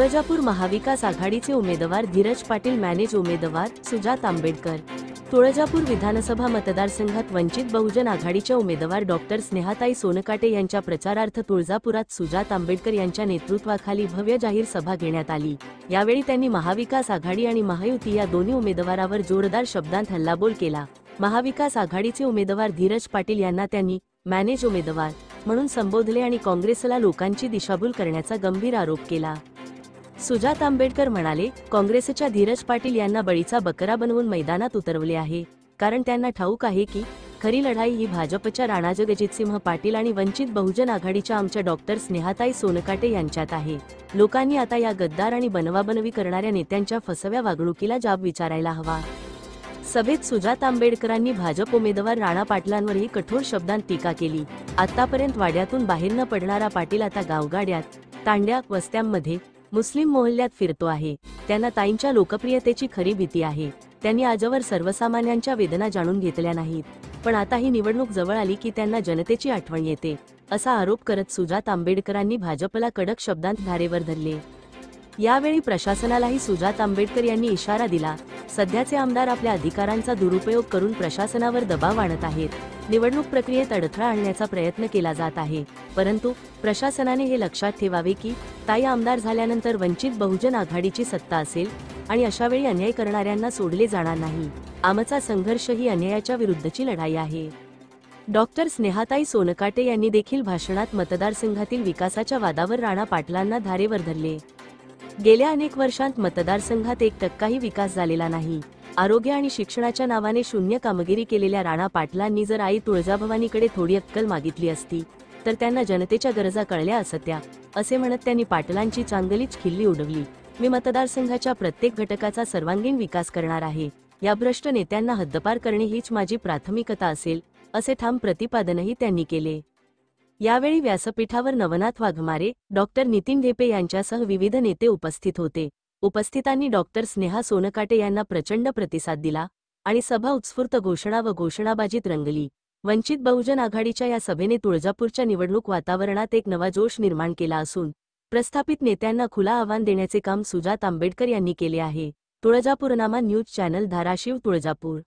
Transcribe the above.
तुळजापूर महाविकास आघाडीचे उमेदवार धीरज पाटील मॅनेज उमेदवार सुजात आंबेडकर। तुळजापूर विधानसभा मतदारसंघात वंचित बहुजन आघाडीच्या उमेदवार डॉक्टर स्नेहाताई सोनकाटे यांच्या प्रचारार्थ तुळजापुरात सुजात आंबेडकर यांच्या नेतृत्वाखाली भव्य जाहीर सभा घेण्यात आली। यावेळी त्यांनी महाविकास आघाडी आणि महायुती या दोन्ही उमेदवारावर जोरदार शब्दांत हल्लाबोल केला। महाविकास आघाडीचे उमेदवार धीरज पाटील यांना त्यांनी मॅनेज उमेदवार म्हणून संबोधले आणि काँग्रेसला लोकांची दिशाभूल करण्याचा गंभीर आरोप केला। सुजात आंबेडकर म्हणाले, काँग्रेसच्या धीरज पाटील यांना बळीचा बकरा बनवून मैदानात उतरवले आहे, कारण त्यांना ठाऊक आहे की खरी लढाई ही भाजपच्या राणा जगजितसिंह पाटील आणि वंचित बहुजन आघाडीच्या आमच्या डॉक्टर स्नेहाताई सोनकाटे यांच्यात आहे। लोकांनी आता या गद्दार आणि बनवाबनवी करणाऱ्या नेत्यांच्या फसव्या वागणुकीला जाब विचारायला हवा। सभेत सुजात आंबेडकरांनी भाजप उमेदवार राणा पाटलांवरही कठोर शब्दांत टीका केली। आतापर्यंत वाड्यातून बाहेर न पडणारा पाटील आता गावगाड्यात, तांड्या, वस्त्यांमध्ये, मुस्लिम मोहल्ल्यात फिरतो आहे। त्यांना ताईंच्या लोकप्रियतेची खरी भीती आहे। त्यांनी आजवर सर्वसामान्यांच्या वेदना जाणून घेतल्या नाहीत, पण आता ही निवडणूक जवळ आली की त्यांना जनतेची आठवण येते, असा आरोप करत सुजात आंबेडकरांनी भाजपला कडक शब्दांत धारेवर धरले। यावेळी प्रशासनालाही सुजात आंबेडकर यांनी इशारा दिला। सध्याचे आमदार आपल्या अधिकारांचा दुरुपयोग करून प्रशासनावर दबाव आणत आहेत। निवडणूक प्रक्रियेत अडथळा आणण्याचा प्रयत्न केला जात आहे, परंतु प्रशासनाने हे लक्षात ठेवावे की ताई आमदार झाल्यानंतर वंचित बहुजन आघाडीची सत्ता असेल आणि अशावेळी अन्याय करणाऱ्यांना सोडले जाणार नाही। आमचा संघर्ष ही अन्यायाच्या विरुद्धची लढाई आहे। डॉक्टर स्नेहाताई सोनकाटे यांनी देखील भाषणात मतदारसंघातील विकासाच्या वादावर राणा पाटलांना धारेवर धरले। गेल्या अनेक वर्षांत मतदारसंघात 1% विकास झालेला नाही। आरोग्य आणि शिक्षणाच्या नावाने शून्य कामगिरी केलेल्या राणा पाटलांनी जर आई तुळजाभवानीकडे थोडी अक्कल मागितली असती तर त्यांना जनतेच्या गरजा कळल्या असत्या, असे म्हणत त्यांनी पाटलांची चांगलीच खिल्ली उडवली। मी मतदारसंघाच्या प्रत्येक घटकाचा सर्वांगीण विकास करणार आहे। या भ्रष्ट नेत्यांना हद्दपार करणे हीच माझी प्राथमिकता असेल, असे ठाम प्रतिपादनही त्यांनी केले। यावेळी व्यासपीठावर नवनाथ वाघमारे, डॉक्टर नितीन ढेपे यांच्यासह विविध नेते उपस्थित होते। उपस्थितांनी डॉक्टर स्नेहा सोनकाटे यांना प्रचंड प्रतिसाद दिला आणि सभा उत्स्फूर्त घोषणा व घोषणाबाजीत रंगली। वंचित बहुजन आघाडीच्या या सभेने तुळजापूरच्या निवडणूक वातावरणात एक नवा जोश निर्माण केला असून प्रस्थापित नेत्यांना खुला आव्हान देण्याचे काम सुजात आंबेडकर यांनी केले आहे। तुळजापूरनामा न्यूज चॅनल, धाराशिव, तुळजापूर।